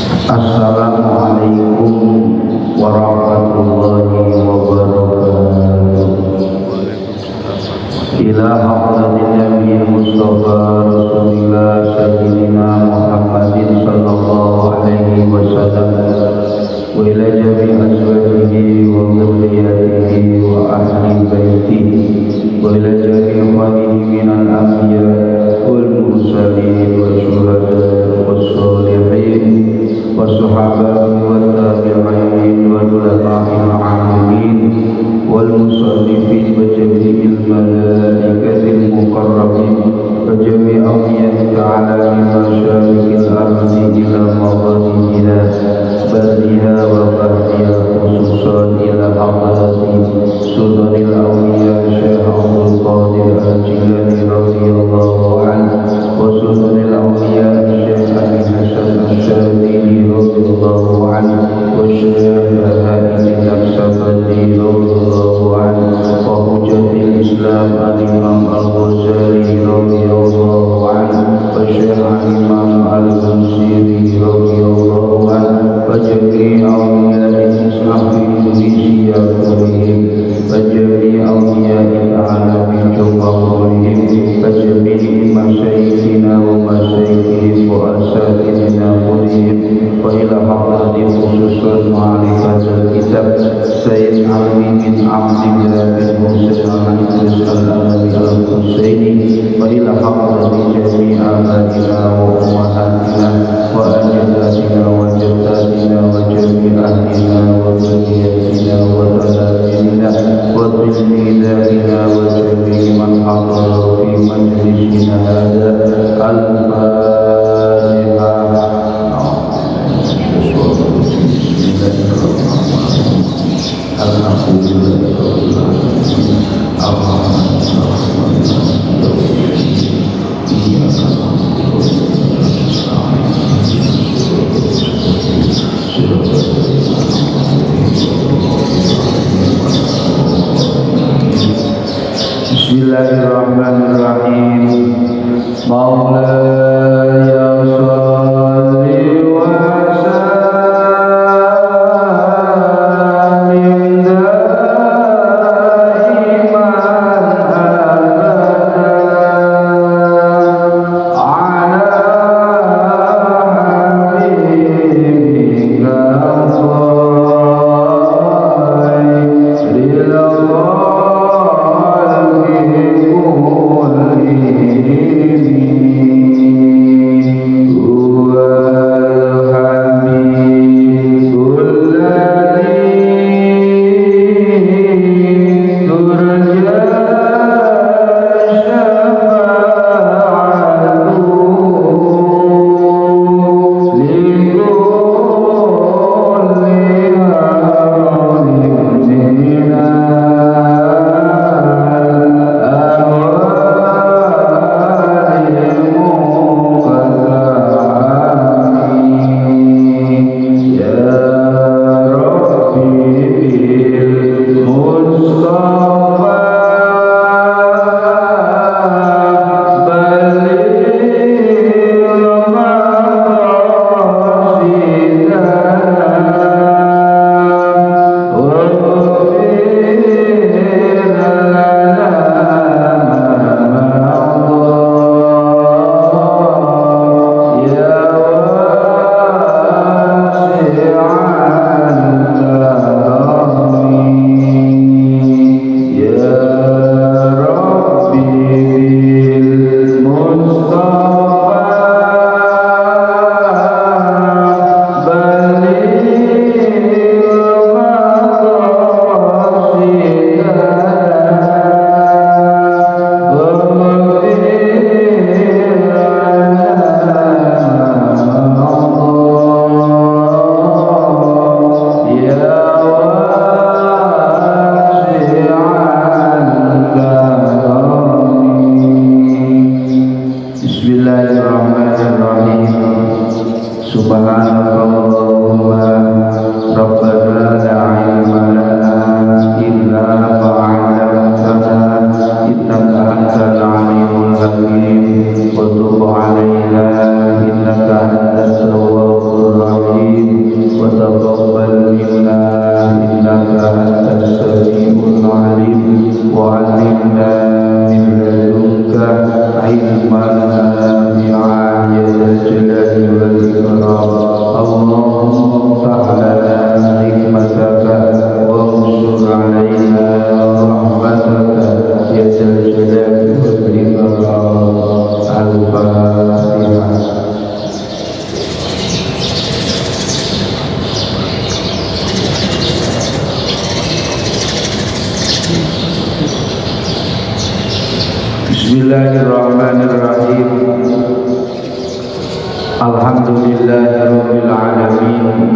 Assalamualaikum warahmatullahi wabarakatuh. Ila hadratin Nabi Mustafa Rasulillah Sayyidina Muhammadin sallallahu alaihi wasallam wa ila jami' azwajihi wa dhurriyyatihi wa ahli baitihi wa ila jami' ummatihi minal anbiya wal mursalin wa syuhada was sholihin والصحابة والتابعين والعلماء العاملين والمصنفين وجميع الملائكة المقربين وجميع أولياء تعالى من مشارق الأرض إلى مغاربها برها وبحرها خصوصا إلى حضرة سلطان الأولياء شيخ عبد القادر الجيلاني رضي الله عنه وسلطان الأولياء شيخ أبي حسن الشاذلي رضي الله عنه والشيخ هادي النقشبندي رضي الله عنه وحجة الإسلام الإمام الغزالي رضي الله عنه والشيخ الإمام البوصيري رضي الله عنه وجميع أولياء الإسلام في إندونيسيا كلهم وجميع أولياء العالم جمهورهم وجميع مشايخنا ومشايخهم وأساتذتنا كلهم وإلى حضرة خصوصا معرفة الكتاب سيد علي بن عبد الله بن حسين العلوي الحسيني وإلى حضرة جميع آبائنا وأمهاتنا وأجدادنا وجداتنا وجميع أهلنا وذريتنا وتلاميذنا وتلميذاتنا وجميع من حضر في مجلسنا هذا الفاتحة. Bismillahirrahmanirrahim. Maulaya sholli wa sallim daiman abadan ala habibika khairil wa tub 'alaina innaka antat tawwabur rahim. والإكرام اللهم افتح لنا حكمتك وانشر علينا رحمتك يا ذا الجلال والإكرام. الفاتحة. Bismillahirrahmanirrahim. Alhamdulillahirabbil alamin.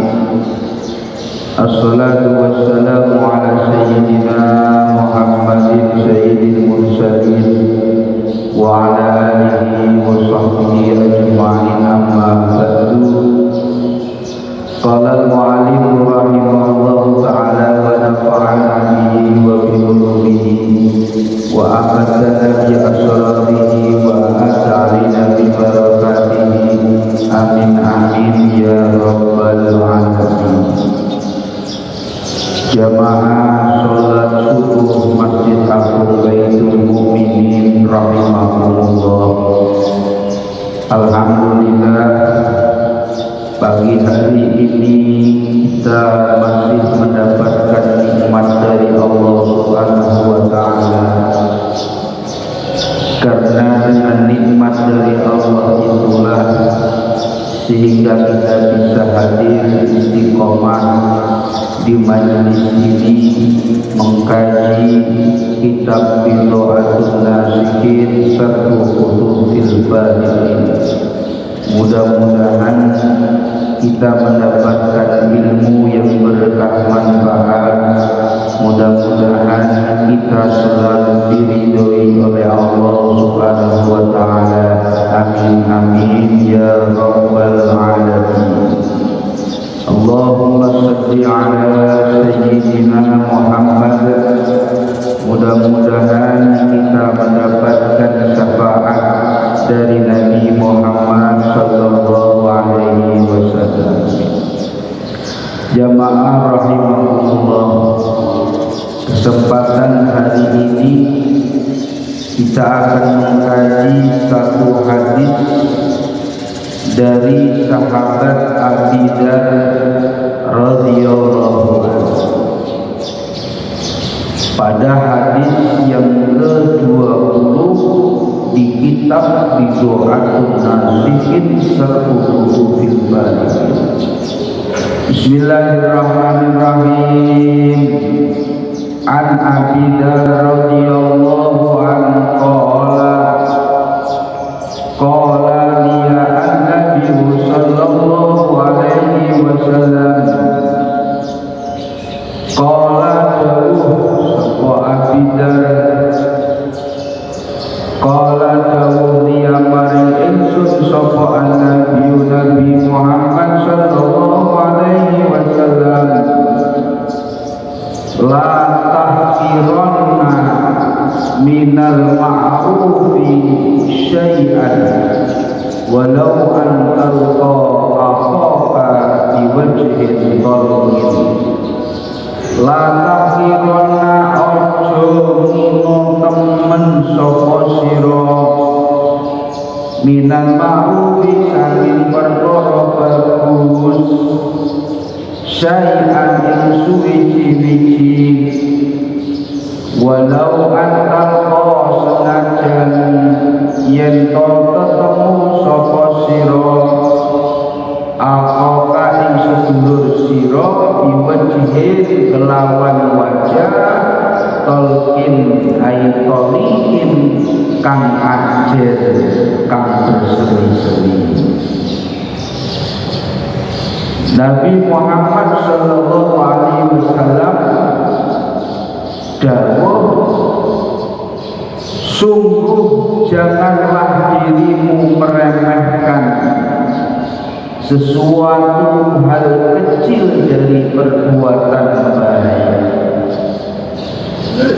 Assalatu wassalamu ala sayyidina Muhammadin sayyidil mursalin wa ala alihi wa sahbihi ajma'in, amma ba'du. Qala al-mu'allif rahimahullahu ta'ala wa nafa'ana bihi wa bi ulumihi wa amadana bi asrarihi wa ata'alina bi barakatihi. Amin amin ya rabbal alamin. Jamaah sholat subuh Masjid Agung Baitul Mukminin rahimahumullah. Alhamdulillah, pagi hari ini kita masih mendapatkan nikmat dari Allah Subhanahu wa ta'ala. Karena dengan nikmat dari Allah itulah sehingga kita bisa hadir istiqomah di majelis ini mengkaji kitab Bid'atun Nasihin Syarh Futuhil Bari'in. Mudah-mudahan kita mendapatkan ilmu yang berkah manfaat. Mudah-mudahan kita selalu diridhoi oleh Allah Subhanahu wa ta'ala. Amin amin ya rabbal alamin. Allahumma shalli ala sayyidina Muhammad. Mudah-mudahan kita mendapatkan syafaat dari Nabi Muhammad sallallahu alaihi wasallam. Jamaah rahimahullah, kesempatan hari ini kita akan mengkaji satu hadis dari sahabat Abi Dzar radhiyallahu anhu. Pada hadis yang ke-20 di kitab Bid'atun Nasihin Syarh Futuhil Bari'in. Bismillahirrahmanirrahim. An Abi Dzar radhiyallahu anhu qala liya an-nabi sallallahu alaihi wasallam qala wa Abi Dzar qala dawuh liya maring ingsun sapa an-nabi Nabi Muhammad sallallahu alaihi wasallam, la tahqironna minal ma'rufi syai'an walau an talqa akhaka biwajhin dharmin. La tahqironna ojo ngino temen sapa sira minal ma'rufi saking perkara bagus syai'an yang suwi-wiji walau antalqa senajan yen to ketemu sapa sira akhaka ing sedulur sira biwajhin kelawan wajah tolkin aitolikin kang ajer kang berseri-seri. Nabi Muhammad sallallahu alaihi wasallam dawuh, sungguh janganlah dirimu meremehkan sesuatu hal kecil dari perbuatan baik,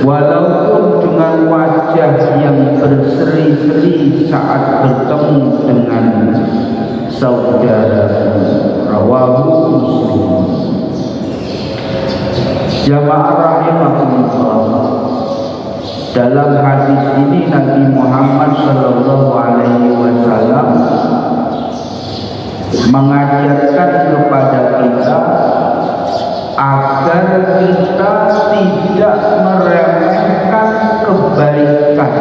walaupun dengan wajah yang berseri-seri saat bertemu dengan saudara. Rawahu Muslim. Jamaah rahimahullah, dalam hadis ini Nabi Muhammad sallallahu alaihi wasallam mengajarkan kepada kita agar kita tidak meremehkan kebaikan,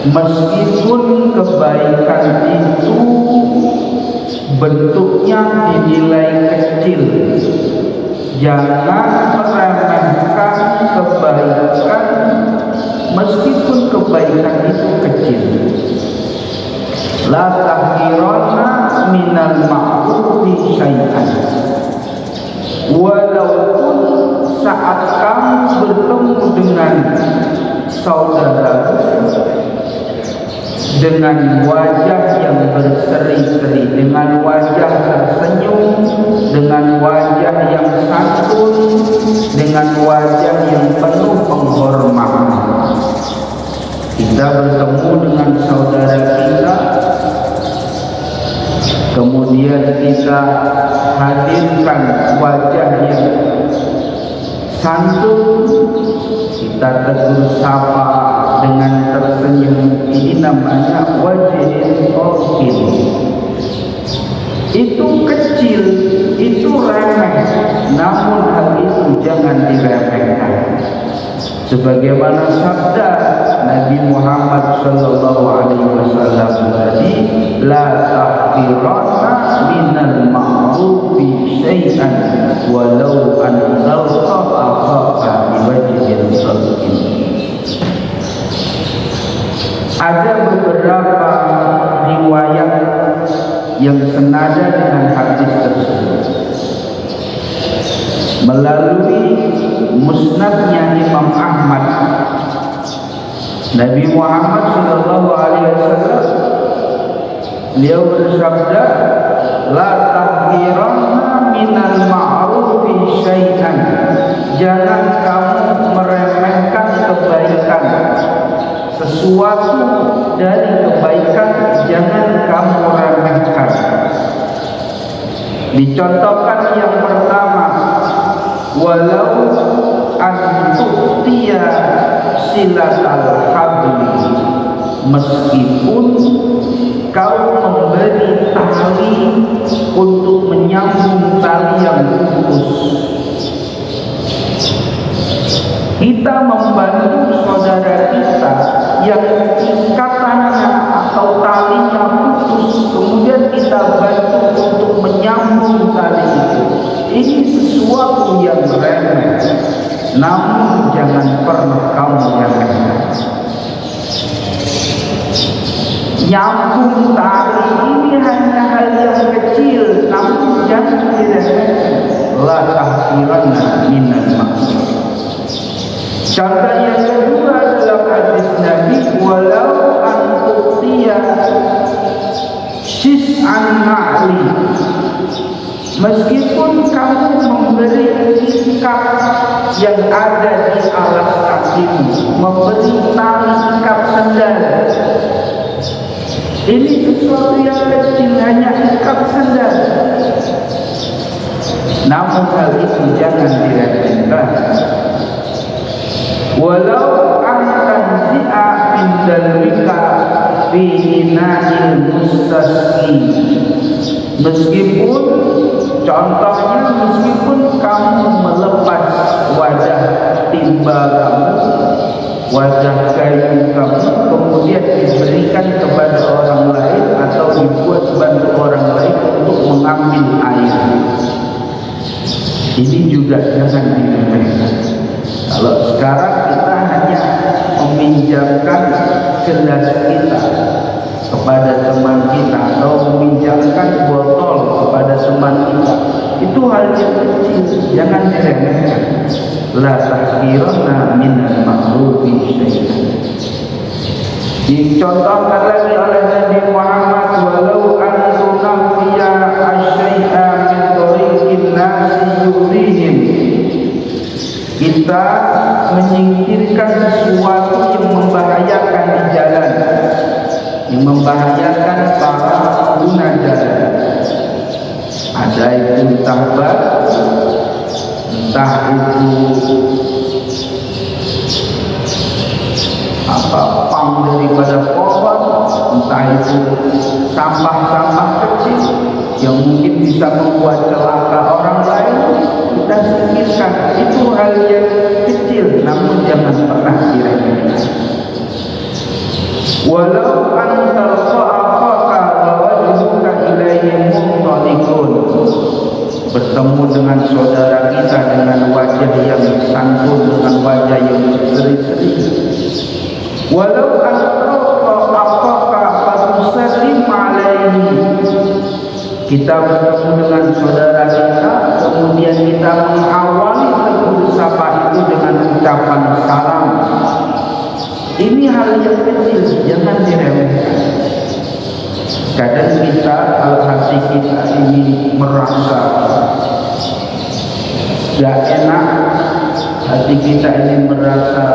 meskipun kebaikan itu bentuknya dinilai kecil. Jangan meremehkan kebaikan meskipun kebaikan itu kecil. La tahqiranna minal ma'rufi syai'an. Walaupun saat kamu bertemu dengan saudara dengan wajah yang berseri-seri, dengan wajah tersenyum, dengan wajah yang santun, dengan wajah yang penuh penghormatan. Kita bertemu dengan saudara kita, kemudian kita hadirkan wajah yang santun, kita tegur sapa dengan tersenyum. Ini namanya wajhin talqin. Itu kecil, itu remeh, namun hal itu jangan diremehkan. Sebagaimana sabda Nabi Muhammad SAW tadi, la tahqiranna minal ma'rufi syai'an walau an talqa akhaka biwajhin talqin. Ada beberapa riwayat yang senada dengan hadis tersebut. Melalui musnadnya Imam Ahmad, Nabi Muhammad SAW beliau bersabda, la tahqiranna minal ma'rufi syai'an. Jangan kamu meremehkan kebaikan, sesuatu dari kebaikan jangan kamu remehkan. Dicontohkan yang pertama, walau antu'tiya silatal habli, meskipun kau memberi tali untuk menyambung tali yang putus. Kita membantu saudara kita yang ikatannya atau talinya putus, kemudian kita bantu untuk menyambung tali itu. Ini sesuatu yang remeh, namun jangan pernah kamu remehkan. Nyambung tali ini hanya hal yang kecil, namun jangan diremehkan. La tahqiranna minal ma'ruf. Contoh yang kedua dalam hadis Nabi, walau antu'tiya sis'an na'li, meskipun kamu memberi ikat yang ada di alas kakimu, memberi tali ikat sandal. Ini sesuatu yang kecil, hanya ikat sandal, namun hal itu jangan diremehkan. Walau antan zi'a min dalwika fi ina'il mustasqi, meskipun contohnya, meskipun kamu melepas wajah timba kamu, wajah kayu kamu, kemudian diberikan kepada orang lain atau dibuat bantu orang lain untuk mengambil air, ini juga jangan diremehkan. Kalau sekarang kita hanya meminjamkan gelas kita kepada teman kita atau meminjamkan botol kepada teman kita, itu hal yang kecil, jangan diremehkan. La tahqiranna minal ma'rufi syai'an. Dicontohkan lagi oleh Nabi Muhammad, walau antum nafiya asyai'a min tariqin nasi yudhihim, kita menyingkirkan sesuatu yang membahayakan di jalan, yang membahayakan para pengguna jalan. Ada itu entah batu, entah itu pang daripada pohon, entah itu sampah-sampah kecil. yang mungkin bisa membuat celaka orang lain, kita singkirkan. Itu hal yang kecil, namun jangan pernah diremehkan. Walau an talqa akhaka wa wajhuka ilaihi muhtaliqun, bertemu dengan saudara kita dengan wajah yang santun, dengan wajah yang berseri-seri. Walau an talqa akhaka fatusallim alaihi, kita bertemu dengan saudara kita, kemudian kita mengawali tegur sapa itu dengan ucapan salam. Ini hal yang kecil, jangan diremehkan. Kadang kita, kalau hati kita ini merasa gak enak, hati kita ini merasa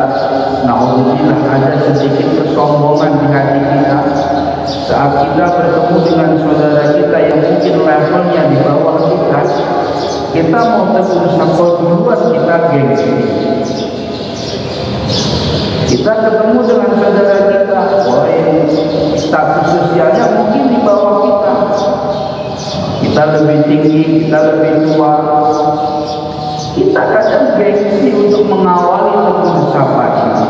naudzubillah, ada sedikit kesombongan di hati kita. Saat kita bertemu dengan saudara kita yang mungkin levelnya di bawah kita mau tegur sapa duluan, kita gengsi. Kita ketemu dengan saudara kita, status sosialnya mungkin di bawah kita. Kita lebih tinggi, kita lebih tua. Kita kadang gengsi untuk mengawali tegur sapa ini.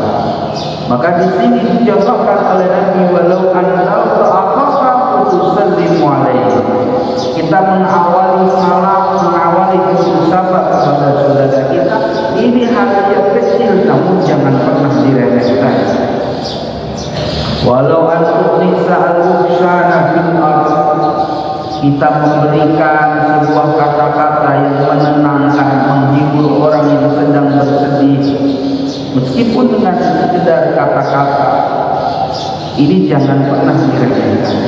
Maka di sini dicontohkan oleh Nabi, walau antal ta'akhaka tusallimu alaihi. Kita mengawali salam, mengawali tegur sapa kepada saudara kita. Ini hal yang kecil, namun jangan pernah diremehkan. Walau an-nisa al-muhsana fil ardh, kita memberikan sebuah kata-kata yang menenangkan, menghibur orang yang sedang bersedih, meskipun dengan sekedar kata-kata. Ini jangan pernah diremehkan.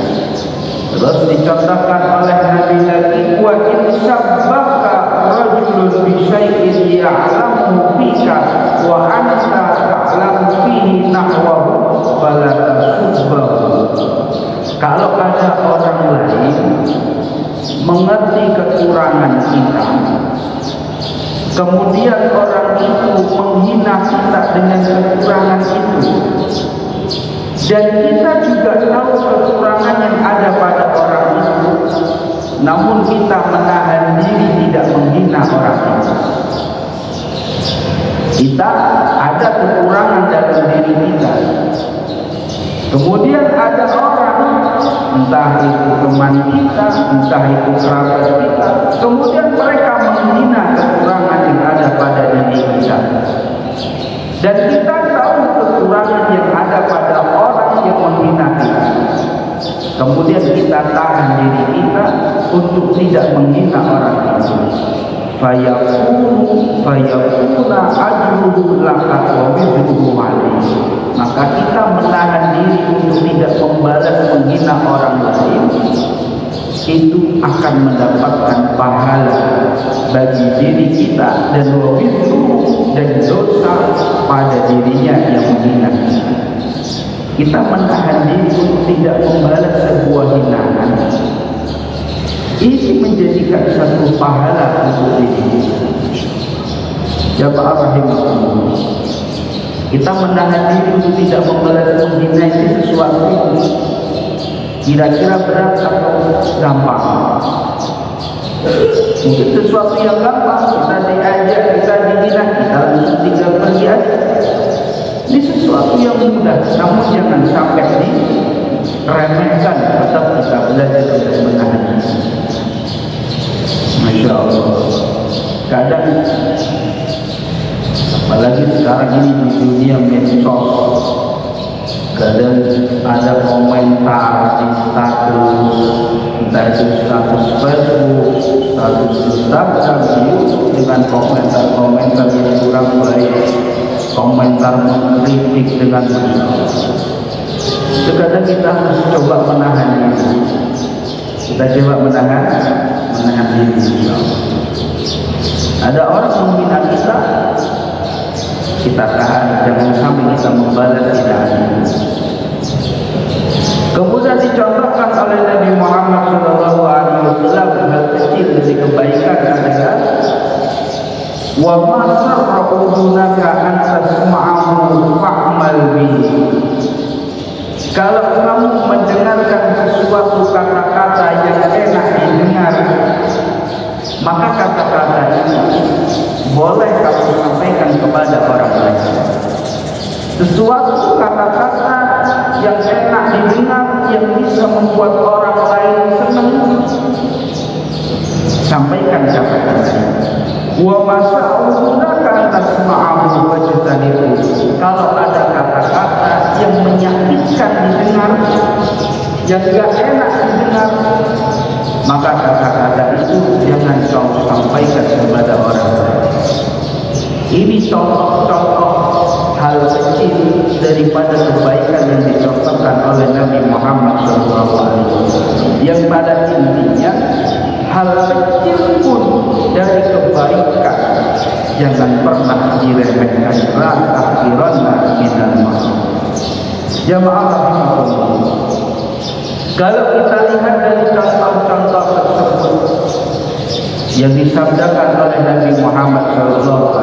Terus dicontohkan oleh Nabi lagi, wa in sabbaka rajulun bi syai'in ya'lamu fika wa anta ta'lamu fihi nahwahu fala tasubbahu. Kalau ada orang lain mengerti kekurangan kita, kemudian orang itu menghina kita dengan kekurangan itu, dan kita juga tahu kekurangan yang ada pada orang itu, namun kita menahan diri tidak menghina orang itu. Kita ada kekurangan dalam diri kita, kemudian ada orang, entah itu teman kita, entah itu kerabat kita, kemudian mereka menghina kekurangan yang ada pada diri kita, dan kita tahu kekurangan yang ada pada orang yang menghina kita, kemudian kita tahan diri kita untuk tidak menghina orang itu. Fayakuna ajruhu laka wa wizruhu alaihi. Maka kita menahan diri untuk tidak membalas menghina orang lain, itu akan mendapatkan pahala bagi diri kita, dan wizru, dan dosa pada dirinya yang menghina kita. Kita menahan diri untuk tidak membalas sebuah hinaan. Ini menjadikan satu pahala untuk diri kita. Jamaah rahimahullah, kita menahan diri untuk tidak membalas menghina ini sesuatu yang kira-kira berat atau gampang. Mungkin sesuatu yang gampang, kita diajak, kita dihina, kita langsung tinggal pergi aja. Ini sesuatu yang mudah, namun jangan sampai diremehkan. Tetap kita belajar untuk menahan diri. Masya Allah. Kadang, apalagi sekarang ini di dunia medsos, kadang ada komentar di status, entah itu status Facebook, status Instagram, dengan komentar-komentar yang kurang baik, komentar mengkritik dengan benar. Terkadang kita harus coba menahan diri. Kita coba menahan diri. Ada orang menghina kita, kita tahan, jangan sampai kita membalas hinaan. Kemudian dicontohkan oleh Nabi Muhammad SAW hal kecil dari kebaikan adalah wa ma sarra'udunaka an tasma'ahu fa'mal bihi. Kalau kamu mendengarkan sesuatu kata-kata yang enak didengar, maka kata-kata itu boleh kamu sampaikan kepada orang lain. Sesuatu kata-kata yang enak didengar, yang bisa membuat orang lain senang, sampaikan kata-kata. Wa masa'ulunaka tasma'ahu wajtanibu. Kalau ada kata-kata yang menyakitkan didengar, yang gak enak didengar, maka kata-kata itu jangan kau sampaikan kepada orang lain. Ini contoh-contoh hal kecil daripada kebaikan yang dicontohkan oleh Nabi Muhammad SAW, yang pada intinya hal kecil pun dari kebaikan jangan pernah diremehkan. La tahqiranna minal ma'ruf. Jamaah rahimakumullah, kalau kita lihat dari contoh-contoh tersebut yang disabdakan oleh Nabi Muhammad SAW,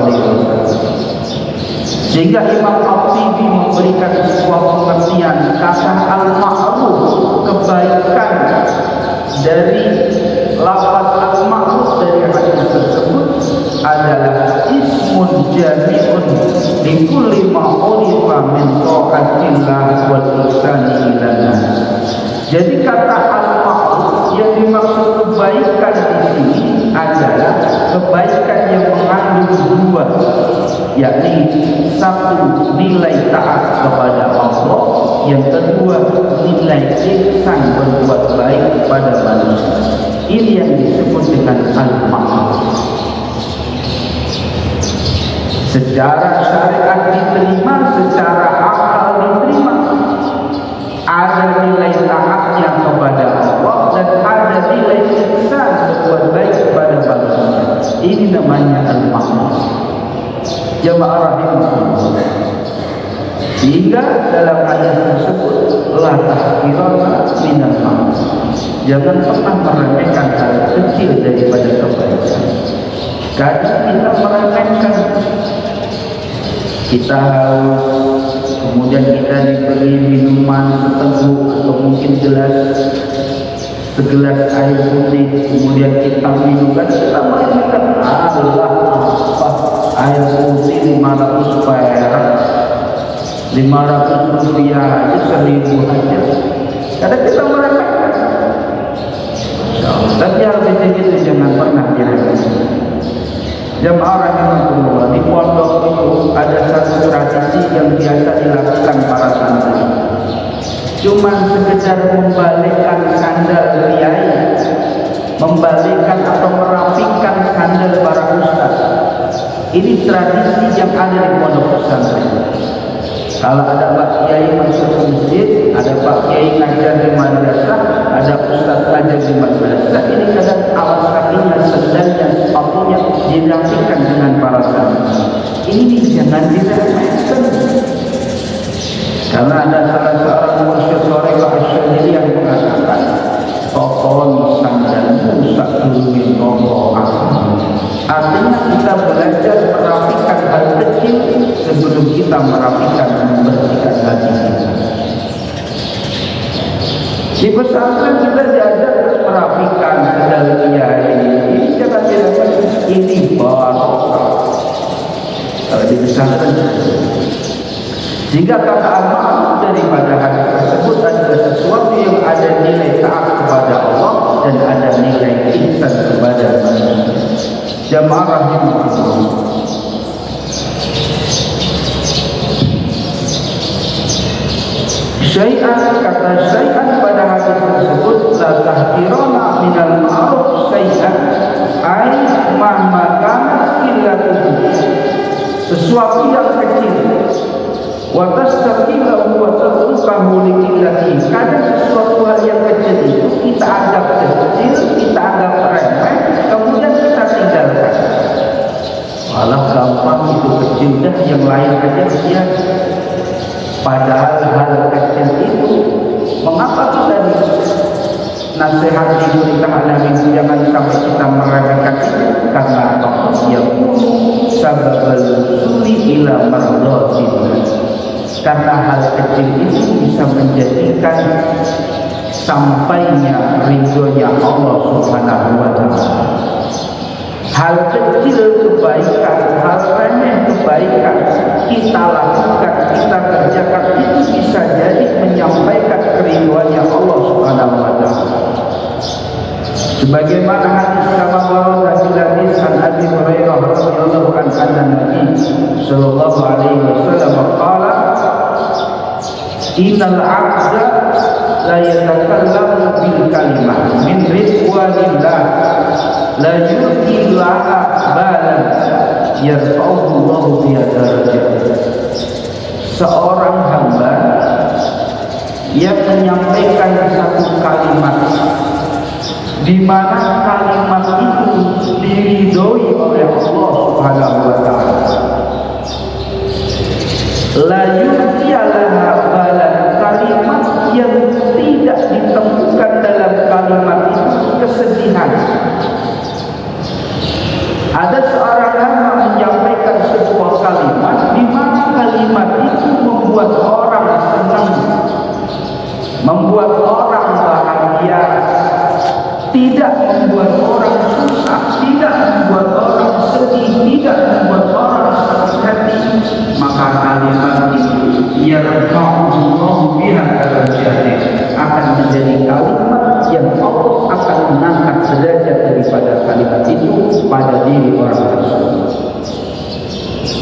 sehingga Imam Al-Tibi memberikan sebuah pengertian kata al-ma'ruf, kebaikan dari lafaz al-ma'ruf dari hadis tersebut adalah ismun jami'un li kulli ma urifa min ta'atillah wal ihsani ila nas. Jadi kata al-ma'ruf yang dimaksud kebaikan di sini adalah kebaikan yang mengandung dua, yakni satu nilai taat kepada Allah, yang kedua nilai ihsan berbuat baik kepada manusia. Ini yang disebut dengan al-ma'ruf. Secara syariat diterima, secara akal diterima. Ada nilai taatnya kepada Allah dan ada nilai ihsan berbuat baik kepada manusia. Ini namanya al-ma'ruf. Jamaah rahimahullah. Sehingga dalam hadis tersebut la tahqiranna minal ma'ruf. Jangan pernah meremehkan hal kecil daripada kebaikan. Kadang kita meremehkan, kita haus, kemudian kita diberi minuman seteguk atau mungkin segelas air putih, kemudian kita minumkan, kita meremehkan. Allah, apa air putih 500 perak, 500 rupiah aja, 1000 aja. Kadang kita meremehkan. Tapi hal begitu jangan pernah diremehkan. Jamaah rahimahullah, di pondok itu ada satu tradisi yang biasa dilakukan para santri. Cuma sekedar membalikkan sandal kiai, membalikkan atau merapikan sandal para ustaz. Ini tradisi yang ada di pondok pesantren. Kalau ada Pak Kiai masuk ke masjid, ada Pak Kiai ngajar di madrasah, ada ustaz ngajar di madrasah, ini kadang alas kakinya, sendalnya, sepatunya dirapikan dengan para santri. Ini jangan diremehkan. Karena ada salah seorang mursyid Thariqah Asy-Syadzili yang mengatakan, "Tokon sandalmu sak durunge toko aku." Artinya kita belajar merapikan hal kecil sebelum kita merapikan dan membersihkan hati kita. Di pesantren kita diajar merapikan sandal kiai. Ini jangan diremehkan. Ini barokah kalau di pesantren. Jika kata al-ma'ruf daripada hadis tersebut adalah sesuatu yang ada nilai taat kepada Allah dan ada nilai ihsan kepada manusia. Jamaah rahimahullah. Syai'an, kata syai'an pada hadis tersebut, la tahqirana minal ma'ruf syai'an ay mahmakan illatuhu, sesuatu yang kecil, wa tastaqilahu wa tatrukahu likillati. Kadang sesuatu hal yang kecil itu kita anggap kecil, kita anggap remeh, kemudian kita tinggalkan. Malah gampang, itu kecil dah, yang lain aja dia. Padahal hal kecil itu, mengapa kita nasihat diberitakan Nabi jangan sampai kita meremehkan itu? Karena Allah yang sababal usuli ila mardhatillah. karena hal kecil itu bisa menjadikan sampainya ridhonya Allah Subhanahu wa Ta'ala. Hal kecil kebaikan, hal remeh kebaikan kita lakukan, kita kerjakan, itu bisa jadi menyampaikan keridhoannya Allah Subhanahu wa Ta'ala. Sebagaimana hadis kama warada fil hadis an Abi Hurairah radhiyallahu anhu anna Nabi sallallahu alaihi wasallam qala innal 'abda la yatakallamu bil kalimah min ridwanillah la yulqi laha balan yarfa'uhu Allahu biha darajat. Seorang hamba yang menyampaikan satu kalimat di mana kalimat itu diridhoi oleh Allah Subhanahu wa Ta'ala, la yulqiyaha balan, kalimat yang tidak ditemukan dalam kalimat itu kesedihan. Ada seorang hamba menyampaikan sebuah kalimat di mana kalimat itu membuat orang senang, membuat orang bahagia, tidak membuat orang susah, tidak membuat orang sedih, tidak membuat orang sakit hati, maka kalimat itu yarfa'ullahu biha darajat, akan menjadi kalimat yang Allah akan mengangkat derajat daripada kalimat itu pada diri orang tersebut.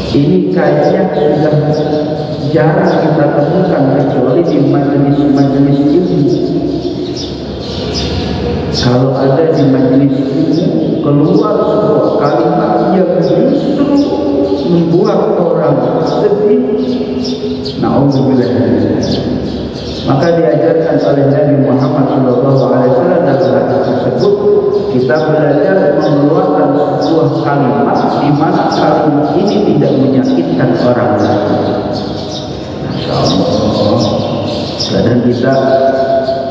Ini kayaknya sudah jarang kita temukan kecuali di majelis-majelis ilmu. Kalau ada di majelis ilmu keluar sebuah kalimat yang justru membuat orang sedih, na'udzubillah, maka diajarkan oleh Nabi Muhammad SAW dalam hadis tersebut, kita belajar mengeluarkan sebuah kalimat di mana kalimat ini tidak menyakitkan orang lain. Masya Allah. Kadang kita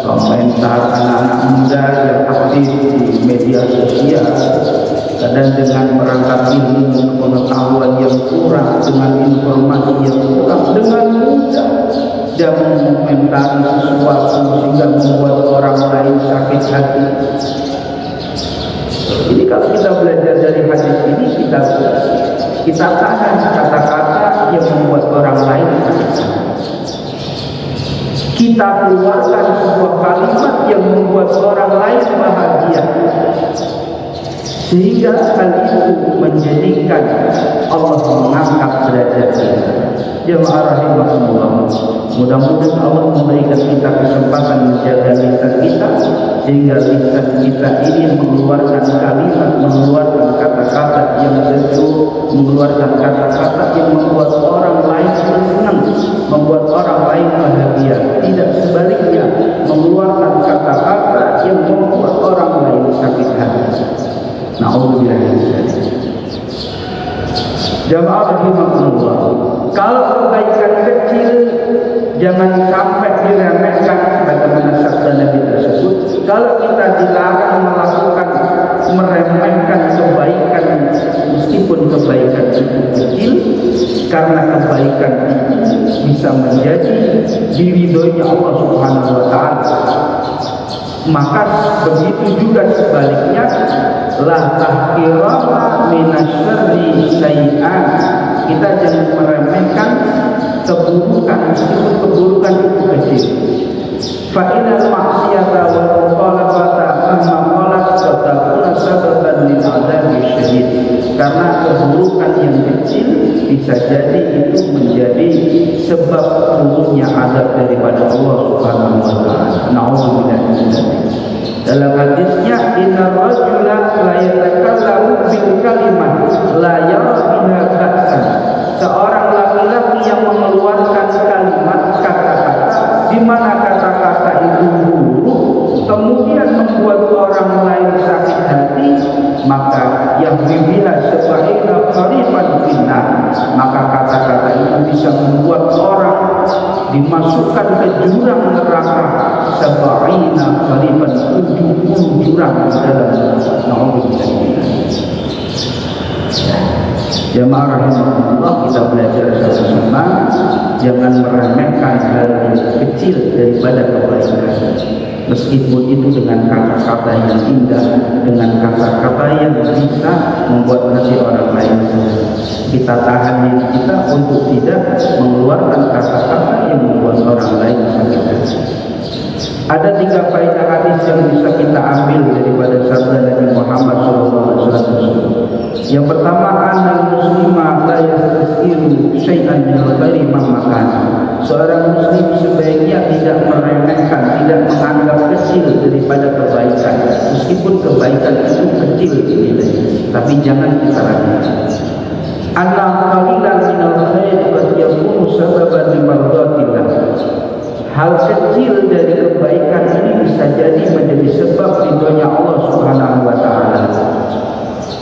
komentar anak-anak muda yang aktif di media sosial, kadang dengan merangkap ilmu pengetahuan yang kurang, dengan informasi yang kurang, dengan mudah dia mengomentari sesuatu sehingga membuat orang lain sakit hati. Jadi kalau kita belajar dari hadis ini, kita tahan kata-kata yang membuat orang lain sakit hati. Kita keluarkan sebuah kalimat yang membuat orang lain bahagia, sehingga hal itu menjadikan Allah mengangkat derajat kita. Jemaah rahimahumullah, mudah-mudahan Allah memberikan kita kesempatan menjaga lisan kita, sehingga lisan kita ini mengeluarkan kalimat, mengeluarkan kata-kata yang sejuk, mengeluarkan kata-kata yang membuat orang lain senang, membuat orang lain bahagia. Tidak sebaliknya, mengeluarkan kata-kata yang membuat orang lain sakit hati. Na'udzubillah. Jamaah rahimahullah, kalau kebaikan kecil jangan sampai diremehkan sebagaimana sabda Nabi tersebut. Kalau kita dilarang melakukan meremehkan kebaikan, meskipun kebaikan itu kecil, karena kebaikan itu bisa menjadi diridhoinya Allah Subhanahu wa Ta'ala. Maka begitu juga sebaliknya, la tahqirama minasyarri syai'an, kita jangan meremehkan keburukan meskipun keburukan itu kecil. Fa inal ma'siyata wal mukhalafata amma qalat fatakuna sababan lil adzabi syadid. Karena keburukan yang kecil bisa jadi itu menjadi sebab turunnya azab daripada Allah Subhanahu wa Ta'ala. Na'udzubillah. Dalam hadisnya, inna rajula la yatakallamu bil kalimah la yara biha ba'san. Seorang laki-laki yang mengeluarkan kalimat, kata-kata di mana kata-kata itu buruk, kemudian membuat orang lain sakit hati, maka yang bibiha sebaiknya qarifan finnar, maka kata-kata itu bisa membuat orang dimasukkan ke jurang neraka sebaiknya qarifan, 70 jurang dalam neraka. Jamaah rahimahullah, kita belajar sama-sama jangan meremehkan hal kecil daripada kebaikan. Meskipun itu dengan kata-kata yang indah, dengan kata-kata yang bisa membuat hati orang lain, kita tahan diri kita untuk tidak mengeluarkan kata-kata yang membuat orang lain sakit hati. Ada 3 faedah hadis yang bisa kita ambil daripada sabda Nabi Muhammad SAW. Yang pertama, anal muslimah la yastasiru syai'an min ghairi makan. Seorang muslim sebaiknya tidak meremehkan, tidak menganggap kecil daripada kebaikan. Meskipun kebaikan itu kecil dinilai, tapi jangan kita remehkan. Anna qalilan min al-khair qad yakunu sababan li mardatillah. Hal kecil dari kebaikan ini bisa jadi menjadi sebab ridhonya Allah Subhanahu wa taala.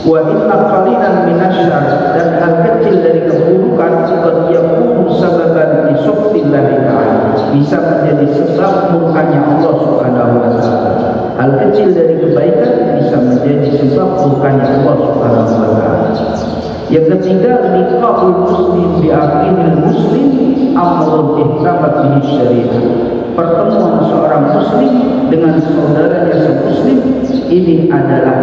Wa inna qalilan minasyarr, dan hal kecil dari keburukan qad yakunu sababan li sukhtillahi ta'ala, bisa menjadi sebab murkanya Allah Subhanahu wa taala. Hal kecil dari kebaikan bisa menjadi sebab murkanya Allah Subhanahu wa taala. Yang ketiga, liqa'ul muslim bi akhil muslim amrun ihtamat bihi syariah. Pertemuan seorang muslim dengan saudaranya semuslim ini adalah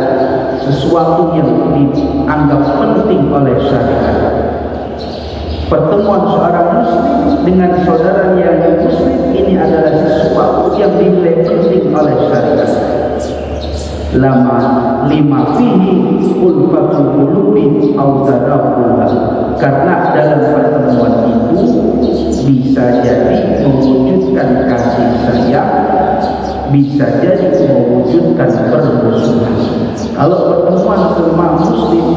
sesuatu yang dianggap penting oleh syariat. Pertemuan seorang muslim dengan saudaranya yang muslim ini adalah sesuatu yang dinilai penting oleh syariat. Lima fihi ulfatul qulubi aw tadabbur, karena dalam pertemuan itu bisa jadi mewujudkan kasih sayang, bisa jadi mewujudkan permusuhan. Kalau pertemuan semua muslim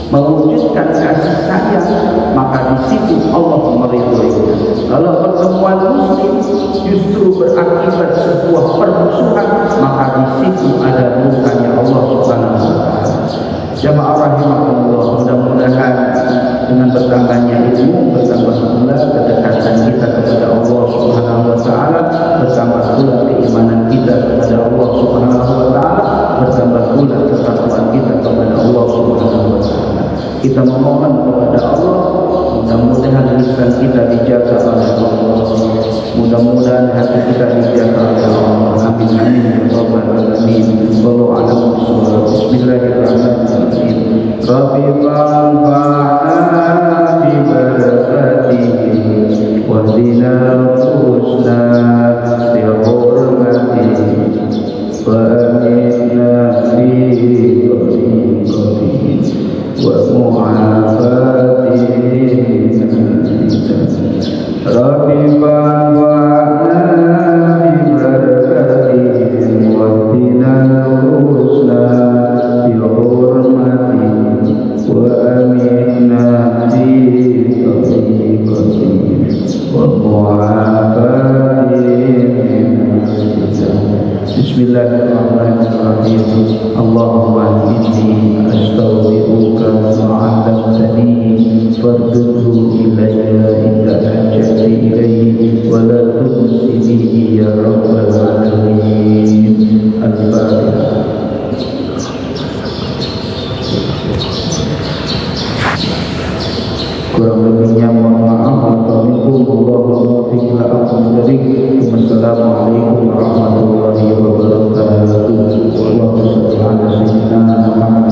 mewujudkan kasih sayang, maka di situ Allah meridhoinya. Kalau pertemuan muslim justru berakibat sebuah permusuhan, maka di situ ada murkanya Allah Subhanahu wa taala. Jamaah rahimahullah, mudah-mudahan dengan bertambahnya ilmu, bertambah pula kedekatan kita kepada Allah Subhanahu wa taala, bertambah pula keimanan kita kepada Allah Subhanahu wa taala, bertambah pula ketakwaan kita kepada Allah Subhanahu wa taala. Kita memohon kepada Allah, mudah-mudahan lisan kita dijaga oleh Allah, mudah-mudahan hati kita dijaga oleh Allah. Amin amin ya rabbal alamin. Wallahu a'lam bishawab. Bismillahirrahmanirrahim. Rabbi fa'alna bi barakatihi wa dina husna bi hurmatihi wa aminna fi wa mu'afatihi. Rabbi fa'alna bi barakatihi wa dina husna bi hurmatihi wa aminna fi wa mu'afatihi. Bismillahirrahmanirrahim. Allahumma inni astaghfiruka ma 'allamtani fardhu ilayya inda hajati ilayhi wa la tunsini ya rabbal alamin. Al-Fatihah. Kurang lebihnya mohon maaf. Assalamualaikum warahmatullahi wabarakatuh. Allahumma shalli ala sayyidina Muhammad